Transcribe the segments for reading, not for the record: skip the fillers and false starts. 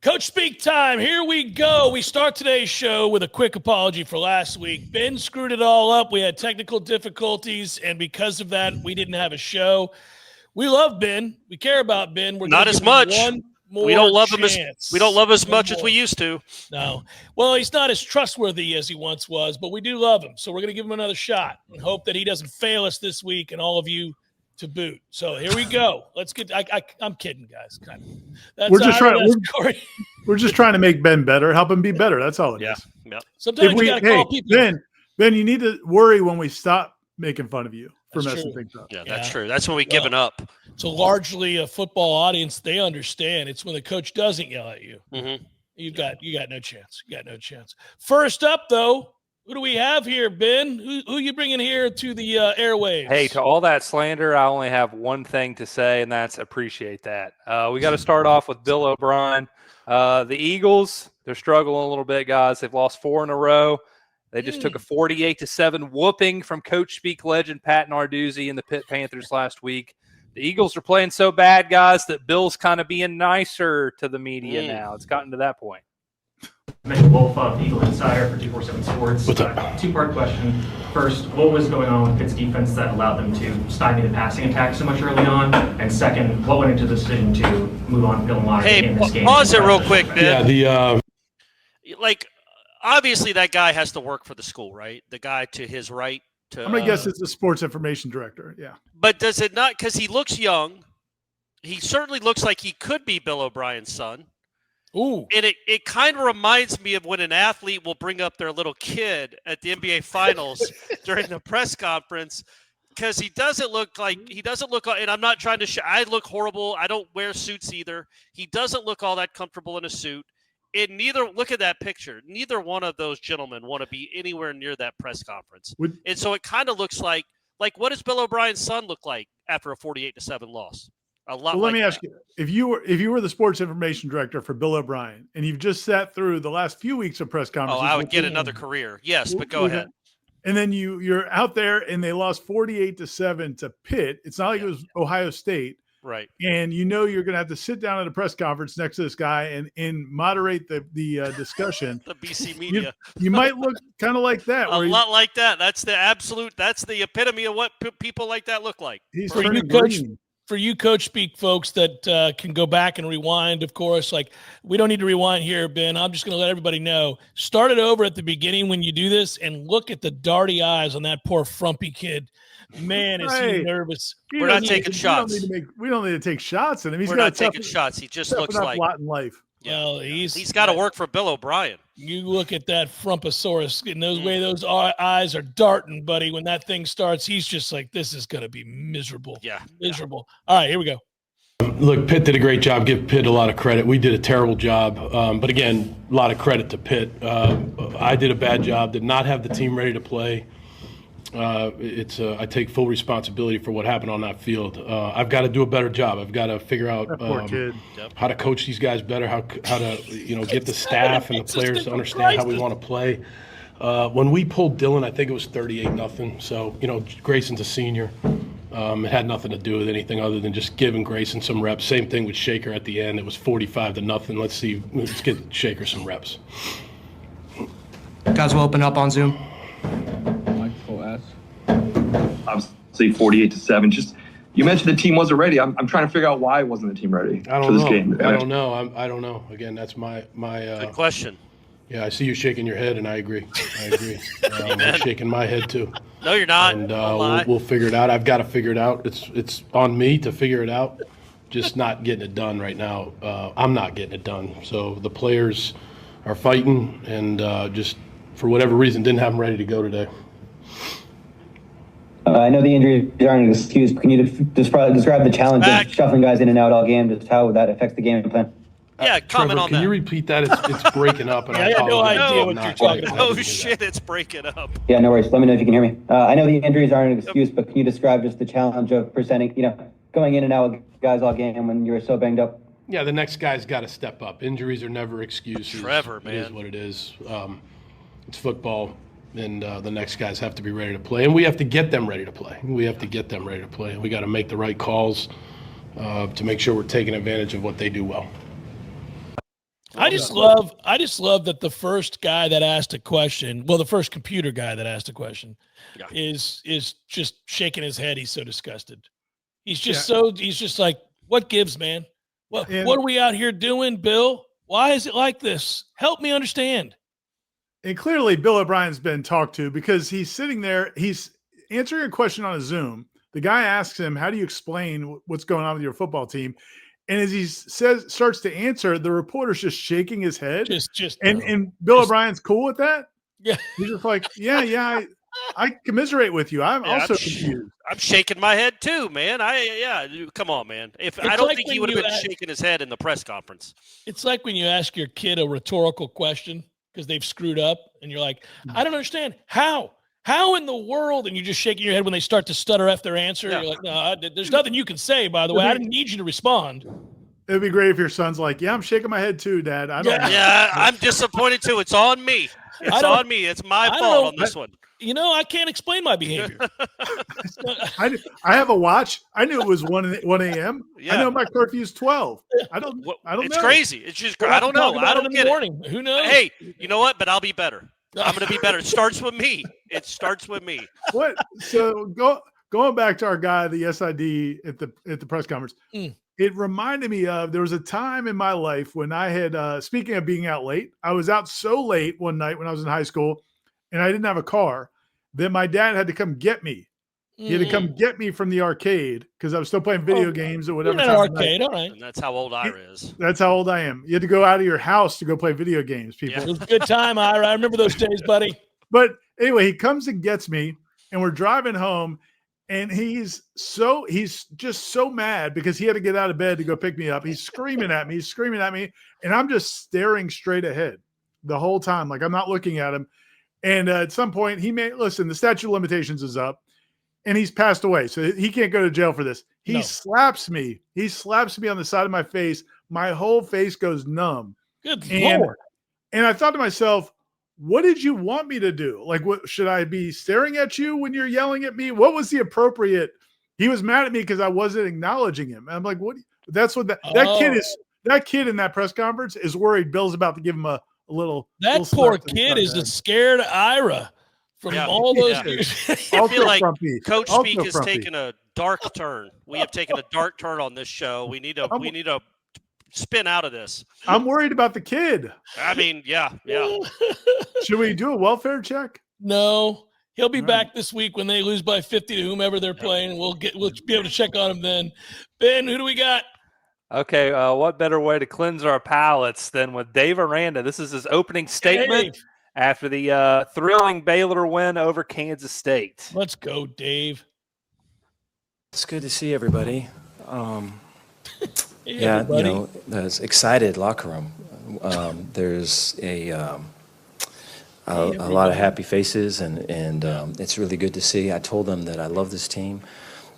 Coach Speak time. Here we go. We start today's show with a quick apology for last week. Ben screwed it all up. We had technical difficulties, and because of that, we didn't have a show. We love Ben. We care about Ben. We're not as much. We don't love him as much as we used to. No. Well, he's not as trustworthy as he once was, but we do love him. So we're going to give him another shot and hope that he doesn't fail us this week and all of you to boot. So here we go. Let's get. I'm kidding, guys. Kind of. That's we're just trying to make Ben better, help him be better. That's all it is. Yeah. Sometimes you got to call people. Ben, you need to worry when we stop making fun of you for messing things up. Yeah, that's true. That's when we given up. So largely a football audience, they understand. It's when the coach doesn't yell at you. Mm-hmm. You got no chance. You got no chance. First up, though. Who do we have here, Ben? Who you bringing here to the airwaves? Hey, to all that slander, I only have one thing to say, and that's appreciate that. We got to start off with Bill O'Brien. The Eagles, they're struggling a little bit, guys. They've lost 4 in a row. They just took a 48-7 whooping from Coach Speak legend Pat Narduzzi and the Pitt Panthers last week. The Eagles are playing so bad, guys, that Bill's kind of being nicer to the media now. It's gotten to that point. Mitchell Wolf of Eagle Insider for 247 Sports. What's up? Two-part question. First, what was going on with Pitt's defense that allowed them to stymie the passing attack so much early on? And second, what went into the decision to move on Bill Maher in this game? Pause it real quick, Ben. Yeah, obviously that guy has to work for the school, right? The guy to his right. I'm going to guess it's the sports information director, yeah. But does it not – because he looks young. He certainly looks like he could be Bill O'Brien's son. Ooh. And it kind of reminds me of when an athlete will bring up their little kid at the NBA Finals during the press conference, because he doesn't look – and I'm not trying to – I look horrible. I don't wear suits either. He doesn't look all that comfortable in a suit. And look at that picture. Neither one of those gentlemen want to be anywhere near that press conference. And so it kind of looks like what does Bill O'Brien's son look like after a 48-7 loss? A lot. Well, let me ask you: if you were the sports information director for Bill O'Brien, and you've just sat through the last few weeks of press conferences, I would get another career. Yes, but go ahead. And then you're out there, and they lost 48-7 to Pitt. It's not like it was Ohio State. Right. And you're going to have to sit down at a press conference next to this guy and moderate the discussion. The BC media. You might look kind of like that. A lot like that. That's the epitome of what people like that look like. He's For you, Coach Speak folks that can go back and rewind, of course, we don't need to rewind here, Ben. I'm just going to let everybody know. Start it over at the beginning when you do this and look at the darty eyes on that poor frumpy kid. Man, is he nervous. We're not taking shots. We don't need to take shots at him. We're not taking shots. He just looks like a lot in life. Well, he's got to work for Bill O'Brien. You look at that Frumpasaurus, and those eyes are darting, buddy. When that thing starts, he's just like, this is going to be miserable. Yeah. Miserable. All right, here we go. Look, Pitt did a great job. Give Pitt a lot of credit. We did a terrible job. But again, a lot of credit to Pitt. I did a bad job, did not have the team ready to play. I take full responsibility for what happened on that field. I've got to do a better job. I've got to figure out how to coach these guys better, how to get the staff and the players to understand how we want to play. When we pulled Dylan, I think it was 38-0. So Grayson's a senior. It had nothing to do with anything other than just giving Grayson some reps. Same thing with Shaker at the end. It was 45-0. Let's get Shaker some reps. Guys will open up on Zoom. Obviously 48-7. Just you mentioned the team wasn't ready. I'm trying to figure out why wasn't the team ready for this game. I don't know. I don't know. Again, that's my good question. Yeah, I see you shaking your head, and I agree. I'm shaking my head too. No, you're not. And we'll figure it out. I've got to figure it out. It's on me to figure it out. Just not getting it done right now. I'm not getting it done. So the players are fighting, and just for whatever reason, didn't have them ready to go today. I know the injuries aren't an excuse, but can you describe the challenge of shuffling guys in and out all game, just how that affects the game plan? Yeah, comment Trevor, on can that. you repeat that? It's breaking up. And I had no idea what you're talking about. Oh, shit, it's breaking up. Yeah, no worries. Let me know if you can hear me. I know the injuries aren't an excuse, but can you describe just the challenge of going in and out with guys all game when you're so banged up? Yeah, the next guy's got to step up. Injuries are never excuses. Trevor, man. It is what it is. It's football. And the next guys have to be ready to play. And we have to get them ready to play. We got to make the right calls to make sure we're taking advantage of what they do well. I just love that the first guy that asked a question, well, the first computer guy that asked a question, is just shaking his head. He's so disgusted. He's just he's just like, what gives, man? What are we out here doing, Bill? Why is it like this? Help me understand. And clearly Bill O'Brien's been talked to because he's sitting there, he's answering a question on a Zoom. The guy asks him, how do you explain what's going on with your football team? And as he starts to answer, the reporter's just shaking his head. And Bill O'Brien's cool with that. Yeah. He's just like, I commiserate with you. I'm also confused. I'm shaking my head too, man. Come on, man. I don't think he would have been shaking his head in the press conference. It's like when you ask your kid a rhetorical question because they've screwed up, and you're like, I don't understand how in the world, and you're just shaking your head when they start to stutter after their answer. Yeah. You're like, no, there's nothing you can say. By the way, I didn't need you to respond. It'd be great if your son's like, I'm shaking my head too, Dad. I don't know. Yeah, I'm disappointed too. It's on me. It's on me. It's my fault on this one. I can't explain my behavior. I have a watch. I knew it was 1 a.m. Yeah. I know my curfew is 12. I don't know. It's crazy. It's just, I don't know. I don't get it. Who knows? Hey, you know what? But I'll be better. I'm going to be better. It starts with me. What? So going back to our guy, the SID at the press conference, it reminded me of, there was a time in my life when I had, speaking of being out late, I was out so late one night when I was in high school and I didn't have a car that my dad had to come get me. He had to come get me from the arcade because I was still playing video games or whatever. Arcade, all right. And that's how old Ira is. That's how old I am. You had to go out of your house to go play video games, people. Yeah. It was a good time, Ira. I remember those days, buddy. But anyway, he comes and gets me, and we're driving home, and he's just so mad because he had to get out of bed to go pick me up. He's screaming at me, and I'm just staring straight ahead the whole time, like I'm not looking at him. And at some point, the statute of limitations is up. And he's passed away, so he can't go to jail for this. He slaps me. He slaps me on the side of my face. My whole face goes numb. Good Lord. And I thought to myself, what did you want me to do? Like, what should I be staring at you when you're yelling at me? What was the appropriate? He was mad at me because I wasn't acknowledging him. And I'm like, what? That's what that kid is. That kid in that press conference is worried Bill's about to give him a little. That poor kid is a scared Ira. From all those years. I feel like Coach Speak has taken a dark turn. We have taken a dark turn on this show. We need to spin out of this. I'm worried about the kid. I mean, yeah. Should we do a welfare check? No. He'll be back this week when they lose by 50 to whomever they're playing, and we'll be able to check on him then. Ben, who do we got? Okay, what better way to cleanse our palates than with Dave Aranda? This is his opening statement. After the thrilling Baylor win over Kansas State. Let's go, Dave. It's good to see everybody. Everybody. There's excited locker room. There's a lot of happy faces, and it's really good to see. I told them that I love this team.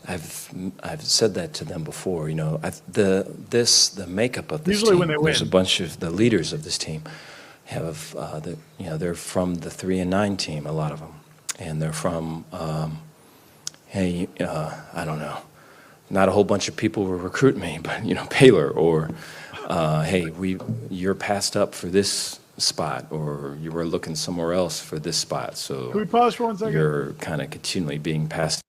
I've said that to them before. The makeup of this usually team. When they there's win. A bunch of the leaders of this team. Have they're from the 3-9 team, a lot of them, and they're from I don't know, not a whole bunch of people will recruit me, but Baylor, or you're passed up for this spot, or you were looking somewhere else for this spot, so can we pause for 1 second? You're kind of continually being passed.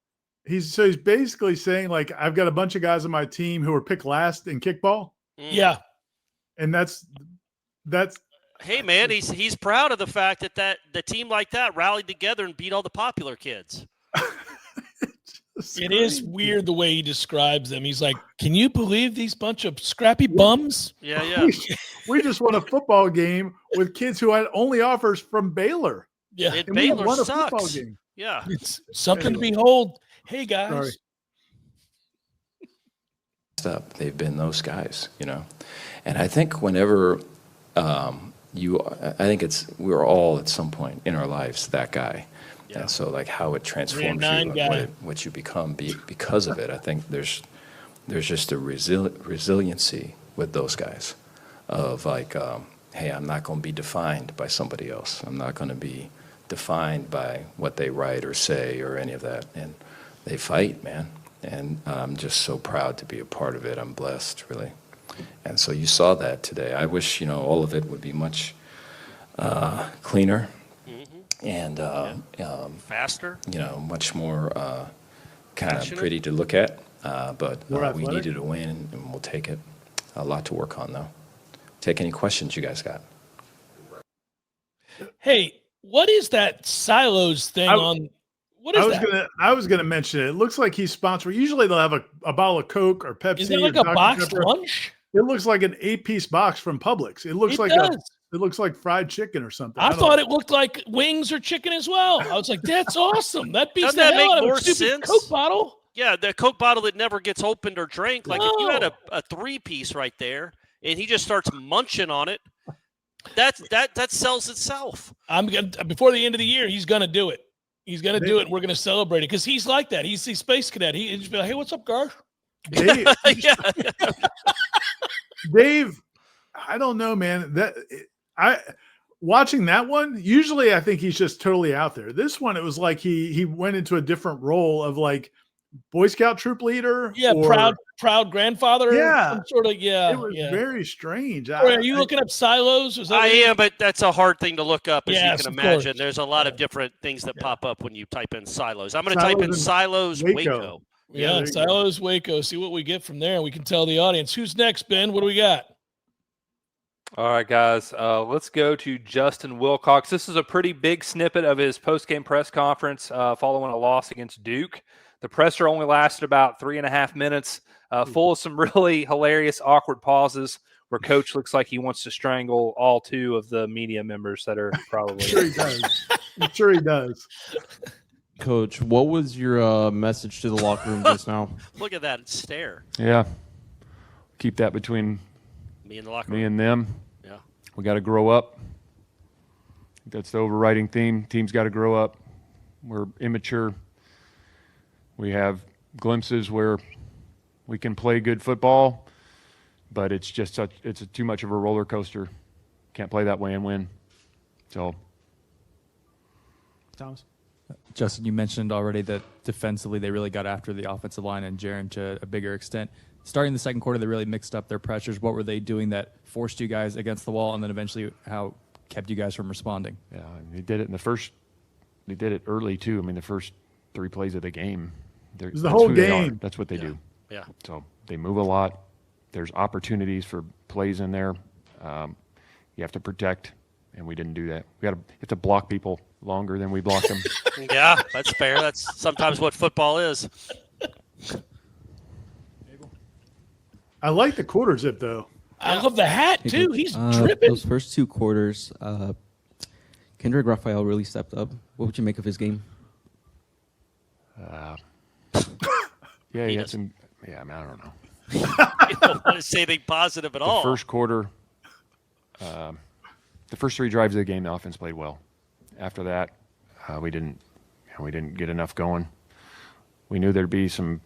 He's basically saying, like, I've got a bunch of guys on my team who were picked last in kickball. Yeah, and that's. Hey man, he's proud of the fact that the team like that rallied together and beat all the popular kids. It is weird the way he describes them. He's like, "Can you believe these bunch of scrappy bums?" Yeah. We just won a football game with kids who had only offers from Baylor. Yeah, and Baylor won a sucks. football game. Yeah, it's something to behold. Hey guys, They've been those guys, and I think whenever. I think we're all at some point in our lives that guy, and so like how it transforms you, what you become because of it. I think there's just a resiliency with those guys, of like, hey, I'm not going to be defined by somebody else. I'm not going to be defined by what they write or say or any of that. And they fight, man, and I'm just so proud to be a part of it. I'm blessed, really. And so you saw that today. I wish, all of it would be much cleaner and faster. Much more kind of pretty to look at. But we needed a win, and we'll take it. A lot to work on, though. Take any questions you guys got. Hey, what is that Silos thing on? What is that? I was gonna mention it. It looks like he's sponsored. Usually they'll have a bottle of Coke or Pepsi. Is it like or a Dr. boxed Pepper. lunch? It looks like an 8-piece box from Publix. It looks it looks like fried chicken or something. I thought it looked like wings or chicken as well. I was like, that's awesome. That beats Doesn't that the hell make out of more a stupid sense? Coke bottle. Yeah, the Coke bottle that never gets opened or drank. Like if you had No. a 3-piece right there and he just starts munching on it, that sells itself. Before the end of the year, he's gonna do it. He's gonna do it. And we're gonna celebrate it because he's like that. He's Space Cadet. He'd just be like, "Hey, what's up, guys?" Dave, Yeah. Dave, I don't know, man. Watching that one, usually I think he's just totally out there. This one, it was like he went into a different role of like Boy Scout troop leader. Yeah, proud grandfather. Yeah. some sort of It was very strange. Are you looking up Silos? Is that I am, but that's a hard thing to look up, as Yes, you can of imagine. course. There's a lot of different things that pop up when you type in Silos. I'm going to Silos type in and Silos Waco. Yeah, there you go. Silos Waco. See what we get from there, and we can tell the audience. Who's next, Ben? What do we got? All right, guys, let's go to Justin Wilcox. This is a pretty big snippet of his post-game press conference following a loss against Duke. The presser only lasted about 3.5 minutes, full of some really hilarious, awkward pauses where Coach looks like he wants to strangle all 2 of the media members that are probably. Sure he does. I'm sure he does. Coach, what was your message to the locker room just now? Look at that stare. Yeah. Keep that between Me in the locker me room. and them. Yeah. We got to grow up. That's the overriding theme. Team's got to grow up. We're immature. We have glimpses where we can play good football, but it's just too much of a roller coaster. Can't play that way and win. So, Thomas? Justin, you mentioned already that defensively they really got after the offensive line and Jaron to a bigger extent. Starting the second quarter, they really mixed up their pressures. What were they doing that forced you guys against the wall, and then eventually how kept you guys from responding? yeah, they did it they did it early too. I mean, the first 3 plays of the game. It was the whole game. That's what they do. Yeah. So they move a lot. There's opportunities for plays in there. You have to protect, and we didn't do that. You have to block people longer than we blocked them. Yeah, that's fair. That's sometimes what football is. I like the quarter zip though. I love the hat too. He's dripping. Those first 2 quarters, Kendrick Raphael really stepped up. What would you make of his game? Yeah, he had some. Yeah, I mean, I don't know. You don't want to say anything positive at all. The first quarter, the first 3 drives of the game, the offense played well. After that, we didn't get enough going. We knew there'd be some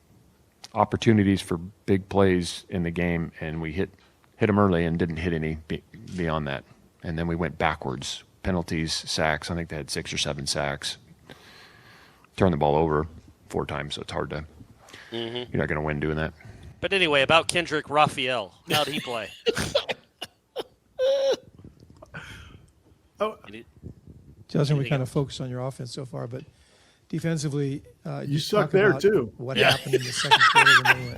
opportunities for big plays in the game, and we hit them early and didn't hit any beyond that. And then we went backwards. Penalties, sacks. I think they had 6 or 7 sacks. Turned the ball over 4 times, so it's hard to. You're not going to win doing that. But anyway, about Kendrick Raphael. How'd he play? Justin, we kind of focused on your offense so far, but defensively, You suck there too. What happened in the second quarter when they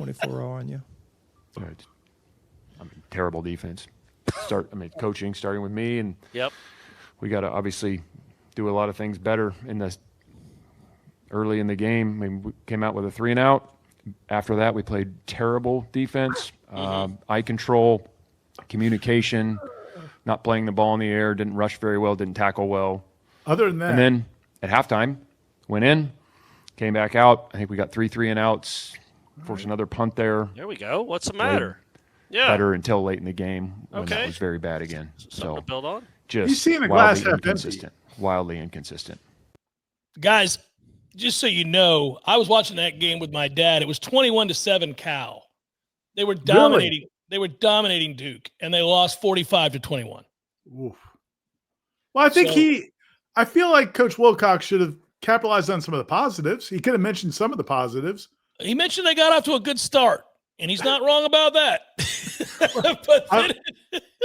went 24-0 on you? Terrible defense. Coaching starting with me, and Yep. we got to obviously do a lot of things better in the early in the game. I mean, we came out with a 3 and out. After that, we played terrible defense, eye control, communication, not playing the ball in the air, didn't rush very well, didn't tackle well. Other than that, And then at halftime, went in, came back out. I think we got 3 and outs, forced another punt there. There we go. What's the matter? Yeah. Better until late in the game when Okay. that was very bad again. Something to build on. Just You seeing the glass wildly half empty. inconsistent. Wildly inconsistent. Guys, just so you know, I was watching that game with my dad. It was 21-7 Cal. They were dominating. They were dominating Duke, and they lost 45-21. Oof. Well, I think So- I feel like Coach Wilcox should have capitalized on some of the positives. He could have mentioned some of the positives. He mentioned they got off to a good start. And he's not wrong about that. But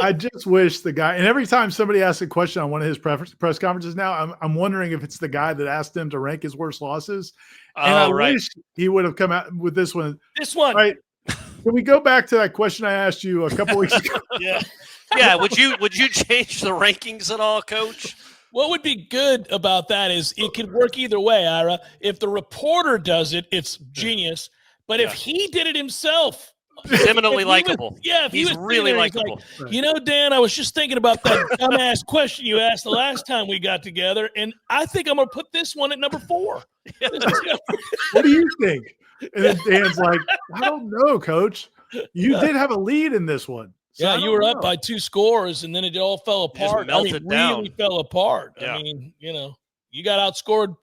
I just wish the guy, and every time somebody asks a question on one of his press conferences now, I'm wondering if it's the guy that asked him to rank his worst losses. And I wish he would have come out with this one. This one. Right. Can we go back to that question I asked you a couple weeks ago? Yeah. Would you change the rankings at all, Coach? What would be good about that is it could work either way, Ira. If the reporter does it, it's genius. But if he did it himself, he's eminently likable. Yeah, if he's he was really there, likable. Like, you know, Dan, I was just thinking about that dumbass question you asked the last time we got together, and I think I'm going to put this one at number 4. What do you think? And then Dan's like, I don't know, Coach. You did have a lead in this one. So yeah, you were up by 2 scores, and then it all fell apart. Melted down. Really fell apart. Yeah. I mean, you know, you got outscored.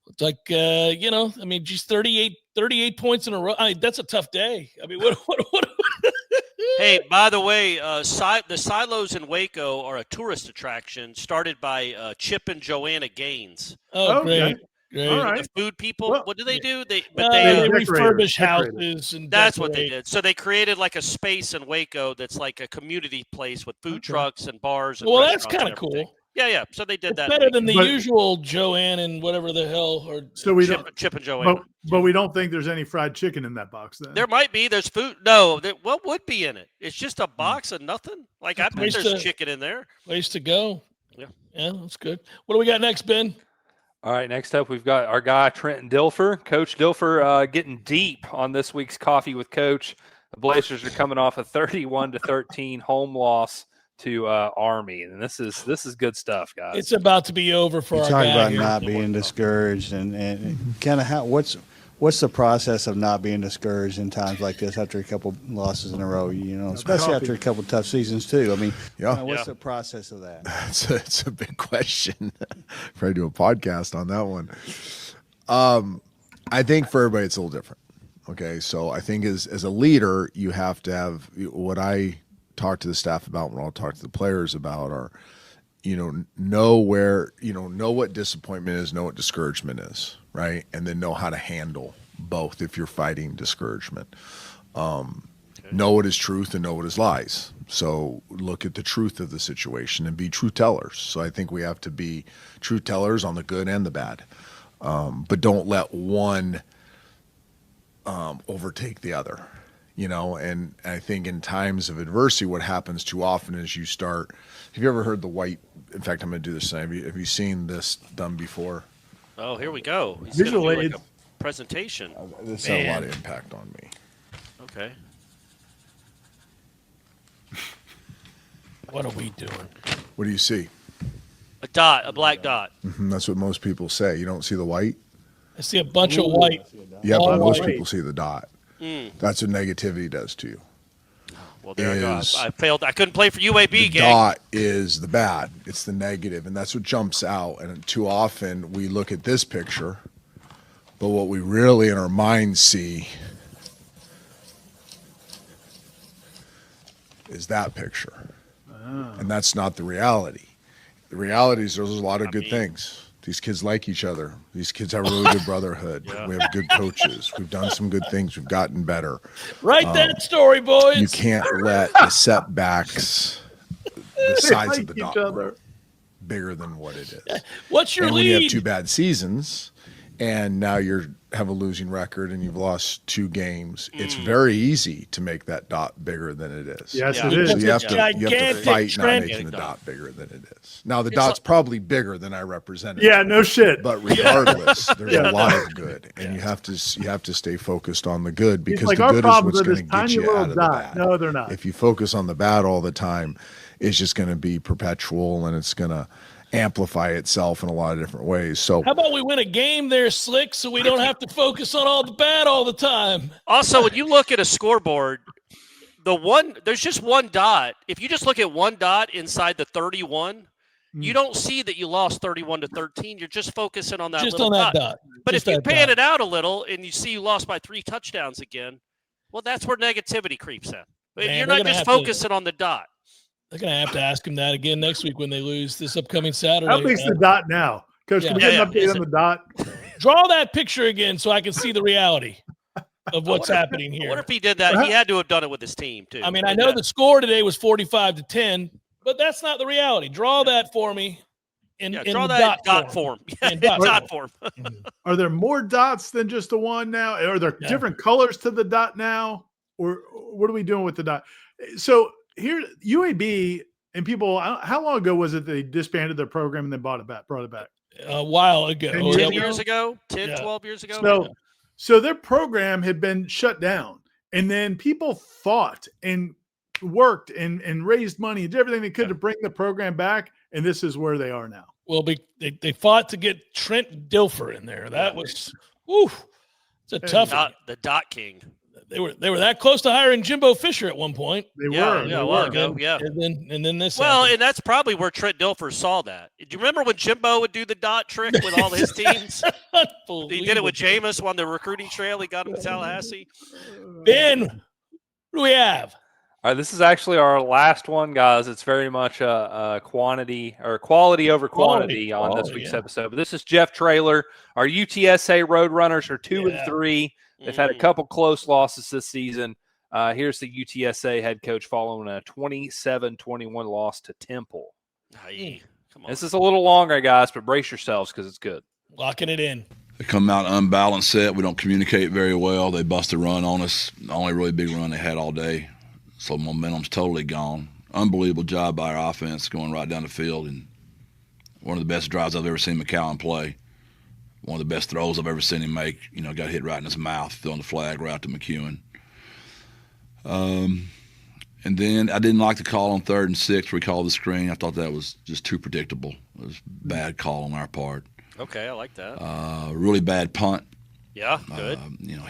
It's like, you know, I mean, just 38 points in a row. I mean, that's a tough day. I mean, what? Hey, by the way, the silos in Waco are a tourist attraction started by Chip and Joanna Gaines. Oh, great. All right. The food people. Well, what do they do? They refurbish houses, and that's what they did. So they created like a space in Waco that's like a community place with food trucks and bars. And well, that's kind of cool. Yeah. So they did that. Better than the usual Joanne and whatever the hell. Or so we Chip and Joanne. But we don't think there's any fried chicken in that box then. There might be. There's food. No. What would be in it? It's just a box of nothing. Like I bet there's chicken in there. Place to go. Yeah. Yeah, that's good. What do we got next, Ben? All right, next up we've got our guy Trent Dilfer. Coach Dilfer getting deep on this week's Coffee with Coach. The Blazers are coming off a 31-13 home loss to Army, and this is good stuff, guys. It's about to be over for our guy. Talk about not being discouraged and kind of what's the process of not being discouraged in times like this after a couple losses in a row, you know, especially after a couple tough seasons too. I mean, what's the process of that? It's a big question. Probably do a podcast on that one. I think for everybody it's a little different. Okay, so I think as a leader, you have to have what I talk to the staff about, what I'll talk to the players about are, know what disappointment is, know what discouragement is, right? And then know how to handle both if you're fighting discouragement. Know what is truth and know what is lies. So look at the truth of the situation and be truth tellers. So I think we have to be truth tellers on the good and the bad. But don't let one overtake the other. And I think in times of adversity, what happens too often is you start. Have you ever heard the white? In fact, I'm going to do this. Have you seen this done before? Oh, here we go. Visually, like a presentation. This had a lot of impact on me. Okay. What are we doing? What do you see? A black dot. Mm-hmm, that's what most people say. You don't see the white? I see a bunch of white. Yeah, but most white. people see the dot. That's what negativity does to you. Well, there I go. I failed. I couldn't play for UAB, the gang. Dot is the bad. It's the negative, and that's what jumps out. And too often we look at this picture, but what we really in our minds see is that picture. And that's not the reality. The reality is there's a lot of good things. These kids like each other. These kids have a really good brotherhood. Yeah. We have good coaches. We've done some good things. We've gotten better. Write that story, boys. You can't let the setbacks, the size of the dot, bigger than what it is. What's your and lead? When you have 2 bad seasons, and now you have a losing record, and you've lost 2 games, it's very easy to make that dot bigger than it is. Yes, it is. So you have to fight not trend. making the dot bigger than it is. Now the dot's probably bigger than I represented. Yeah, no shit. But regardless, there's a lot of good, and you have to stay focused on the good because like the our good is problems what's are going this to get tiny you little out of the dot. bad. No, they're not. If you focus on the bad all the time, it's just going to be perpetual, and it's going to amplify itself in a lot of different ways. So how about we win a game there, Slick, so we don't have to focus on all the bad all the time? Also, when you look at a scoreboard, there's just one dot. If you just look at one dot inside the 31, you don't see that you lost 31-13. You're just focusing on that Just little on that dot. But Just if you that pan dot. it out a little and you see you lost by 3 touchdowns again, well, that's where negativity creeps in. But Man, you're they're not gonna just have to- focusing on the dot. They're going to have to ask him that again next week when they lose this upcoming Saturday. How big's the dot now? Coach, can we get an update on the dot? Draw that picture again so I can see the reality. of what's happening here. What if he did that? He had to have done it with his team too. I mean, I know the score today was 45-10, but that's not the reality. Draw that for me. Draw that dot form. Dot form. Are there more dots than just the one now? Are there different colors to the dot now? Or what are we doing with the dot? So here, UAB and people, how long ago was it they disbanded their program and then brought it back? A while ago. 10 years ago? 10, 12 years ago? So their program had been shut down. And then people fought and worked and raised money and did everything they could to bring the program back. And this is where they are now. Well, they fought to get Trent Dilfer in there. That was, it's a tough one. The dot king. They were that close to hiring Jimbo Fisher at one point. They were. Yeah, a while ago. Yeah. And then this. Well, happened. and that's probably where Trent Dilfer saw that. Do you remember when Jimbo would do the dot trick with all his teams? He did it with Jameis on the recruiting trail. He got him to Tallahassee. Ben, what do we have? All right, this is actually our last one, guys. It's very much a quantity or quality over quantity on this week's episode. But this is Jeff Traylor. Our UTSA Roadrunners are 2-3. They've had a couple close losses this season. Here's the UTSA head coach following a 27-21 loss to Temple. Come on. This is a little longer, guys, but brace yourselves because it's good. Locking it in. They come out unbalanced set. We don't communicate very well. They bust a run on us. The only really big run they had all day. So momentum's totally gone. Unbelievable job by our offense going right down the field. And one of the best drives I've ever seen McCowan play. One of the best throws I've ever seen him make. Got hit right in his mouth, throwing the flag right to McEwen. And then I didn't like the call on 3rd and 6 where he called the screen. I thought that was just too predictable. It was a bad call on our part. Okay, I like that. Really bad punt. Yeah, good.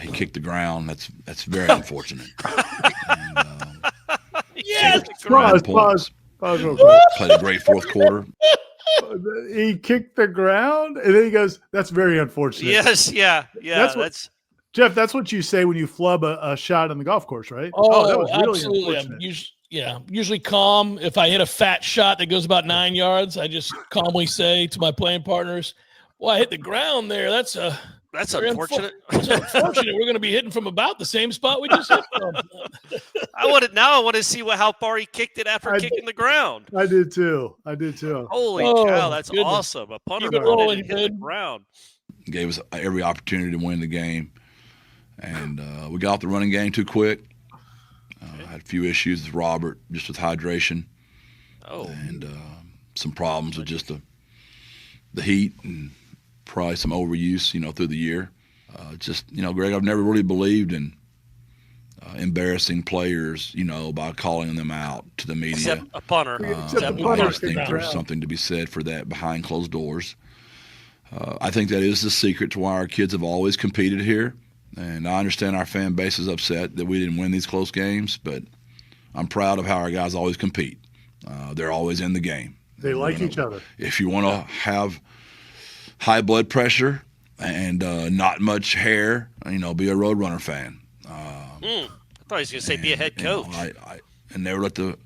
He kicked the ground. That's very unfortunate. Yes. Pause real quick. Played a great fourth quarter. He kicked the ground, and then he goes, "That's very unfortunate." Yes, yeah. Jeff. That's what you say when you flub a shot on the golf course, right? Oh, that was really absolutely. unfortunate. Usually calm. If I hit a fat shot that goes about 9 yards, I just calmly say to my playing partners, "Well, I hit the ground there. That's unfortunate. That's unfortunate. We're going to be hitting from about the same spot we just hit from." I want to see how far he kicked it after kicking the ground. I did too. Holy cow, that's awesome! A punter hit the ground. Gave us every opportunity to win the game, and we got off the running game too quick. Had a few issues with Robert, just with hydration, and some problems with just the heat and probably some overuse, through the year. Greg, I've never really believed in embarrassing players, by calling them out to the media. Except a punter. I just think there's something to be said for that behind closed doors. I think that is the secret to why our kids have always competed here. And I understand our fan base is upset that we didn't win these close games, but I'm proud of how our guys always compete. They're always in the game. They like each other. If you want to have high blood pressure and not much hair, be a Roadrunner fan. I thought he was going to say be a head coach. I never let the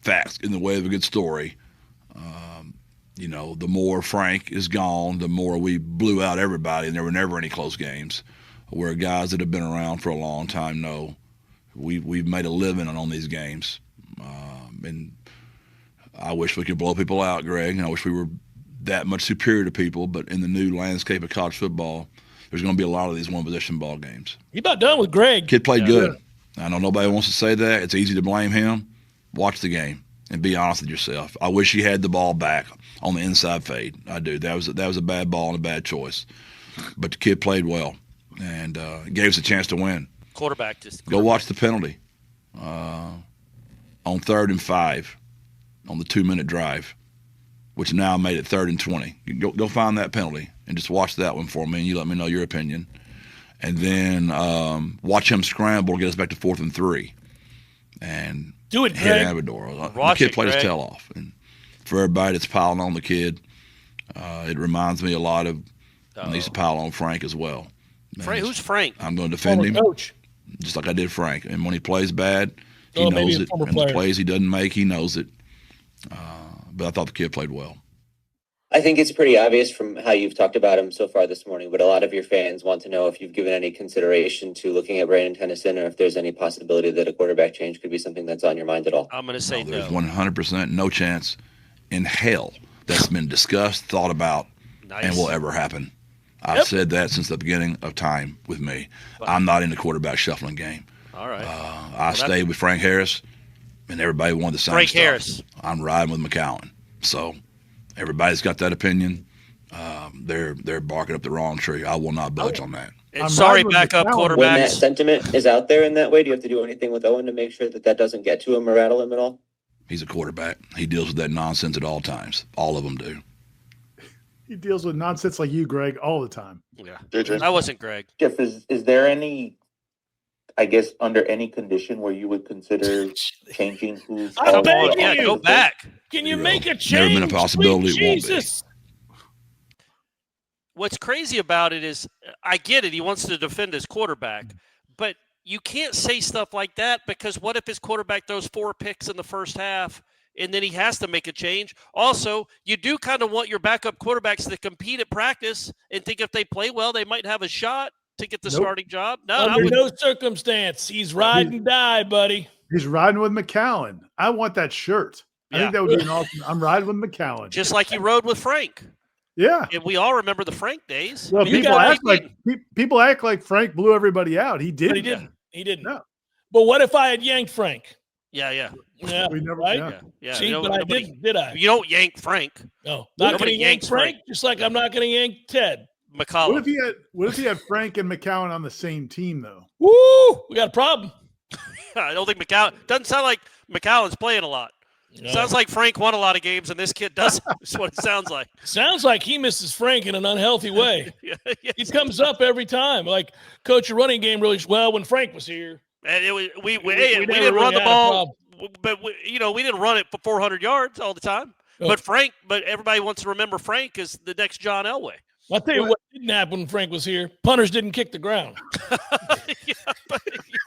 facts in the way of a good story. The more Frank is gone, the more we blew out everybody, and there were never any close games. Where guys that have been around for a long time know we've made a living on these games. And I wish we could blow people out, Greg. I wish we were that much superior to people, but in the new landscape of college football, there's going to be a lot of these one-possession ball games. You're about done with Greg. Kid played good. I know nobody wants to say that. It's easy to blame him. Watch the game and be honest with yourself. I wish he had the ball back on the inside fade. I do. That was a bad ball and a bad choice. But the kid played well and gave us a chance to win. Quarterback. Go watch the penalty on 3rd and 5 on the 2-minute drive, which now made it 3rd and 20. Go find that penalty and just watch that one for me, and you let me know your opinion. And then watch him scramble to get us back to 4th and 3. And do it, hit Greg. Amador. The kid played his tail off. And for everybody that's piling on the kid, it reminds me a lot of when they used to pile on Frank as well. Frank, who's Frank? I'm going to defend him, coach. Just like I did Frank. And when he plays bad, he knows it. And the plays he doesn't make, he knows it. But I thought the kid played well. I think it's pretty obvious from how you've talked about him so far this morning, but a lot of your fans want to know if you've given any consideration to looking at Brandon Tennyson, or if there's any possibility that a quarterback change could be something that's on your mind at all. I'm going to say no. There's 100% no chance in hell that's been discussed, thought about, and will ever happen. I've said that since the beginning of time with me. I'm not in the quarterback shuffling game. All right. I stayed with Frank Harris, and everybody wanted the same Frank stuff. Harris. I'm riding with McCowan. So everybody's got that opinion. They're barking up the wrong tree. I will not budge on that. And sorry, backup quarterbacks. When that sentiment is out there in that way, do you have to do anything with Owen to make sure that that doesn't get to him or rattle him at all? He's a quarterback. He deals with that nonsense at all times. All of them do. He deals with nonsense like you, Greg, all the time. Yeah. That wasn't Greg. Jeff, is there any, I guess, under any condition where you would consider changing who's I beg you. Yeah, go back. Can you make a change? Never been a possibility. Sweet It won't be. Jesus. What's crazy about it is, I get it. He wants to defend his quarterback, but you can't say stuff like that, because what if his quarterback throws 4 picks in the first half and then he has to make a change? Also, you do kind of want your backup quarterbacks to compete at practice and think if they play well, they might have a shot to get the starting job. No, Under no circumstance. He's ride and die, buddy. He's riding with McCowan. I want that shirt. I think that would be an awesome. I'm riding with McCowan. Just like he rode with Frank. Yeah. And we all remember the Frank days. Well, people act like Frank blew everybody out. He didn't. But he didn't. He didn't. No. But what if I had yanked Frank? Yeah. Yeah, We never- right? yeah. Yeah. See, You know, but I nobody- didn't, did I? You don't yank Frank. No, not going to Nobody yank yanks Frank, just like I'm not going to yank Ted. McCollum. What if he had Frank and McCowan on the same team though? Woo! We got a problem. I don't think McCown doesn't sound like McCowan's playing a lot. No. Sounds like Frank won a lot of games and this kid doesn't. That's what it sounds like. Sounds like he misses Frank in an unhealthy way. Yes. He comes up every time. Like, coach, your running game really well when Frank was here. And it was, we never didn't really run the had a ball, but we didn't run it for 400 yards all the time. Oh. But everybody wants to remember Frank as the next John Elway. I'll tell you what didn't happen when Frank was here. Punters didn't kick the ground.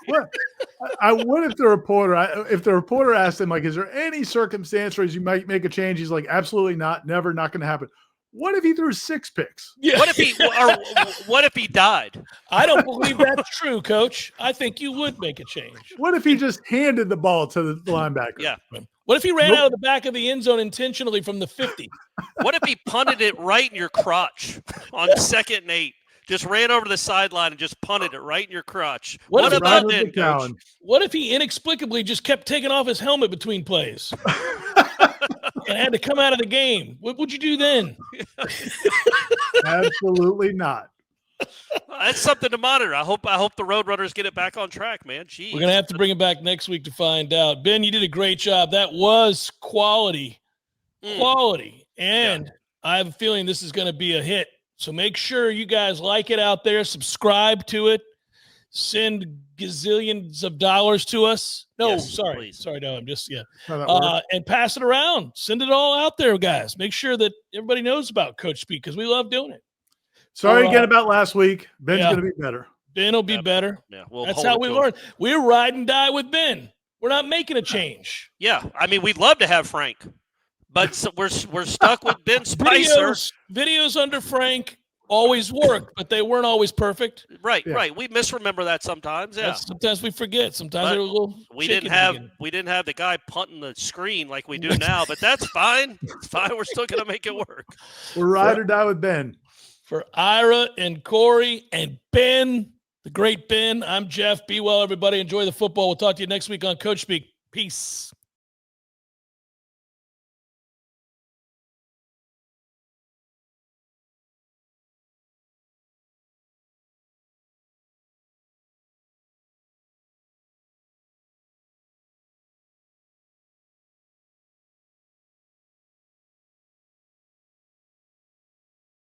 What if the reporter asked him, like, is there any circumstance where you might make a change? He's like, absolutely not, never, not going to happen. What if he threw 6 picks? Yeah. What if he died? I don't believe that's true, Coach. I think you would make a change. What if he just handed the ball to the linebacker? Yeah. What if he ran out of the back of the end zone intentionally from the 50? What if he punted it right in your crotch on 2nd and 8? Just ran over to the sideline and just punted it right in your crotch. What about then, Coach? What if he inexplicably just kept taking off his helmet between plays and had to come out of the game? What would you do then? Absolutely not. That's something to monitor. I hope the Roadrunners get it back on track, man. Jeez. We're going to have to bring it back next week to find out. Ben, you did a great job. That was quality. And I have a feeling this is going to be a hit. So make sure you guys like it out there. Subscribe to it. Send gazillions of dollars to us. No, Yes, sorry. please. Sorry, no, I'm just, yeah. How that works. And pass it around. Send it all out there, guys. Make sure that everybody knows about Coach Speak because we love doing it. Sorry again about last week. Ben's going to be better. Ben will be better. Yeah, we'll That's hold how it we to learn. We're ride and die with Ben. We're not making a change. Yeah, I mean, we'd love to have Frank, but we're stuck with Ben Spicer. Videos under Frank always work, but they weren't always perfect. Right. We misremember that sometimes. Yeah. Sometimes we forget. Sometimes they're a little. We didn't have the guy punting the screen like we do now, but that's fine. It's fine. We're still gonna make it work. We're ride or die with Ben. For Ira and Corey and Ben, the great Ben, I'm Jeff. Be well, everybody. Enjoy the football. We'll talk to you next week on Coach Speak. Peace.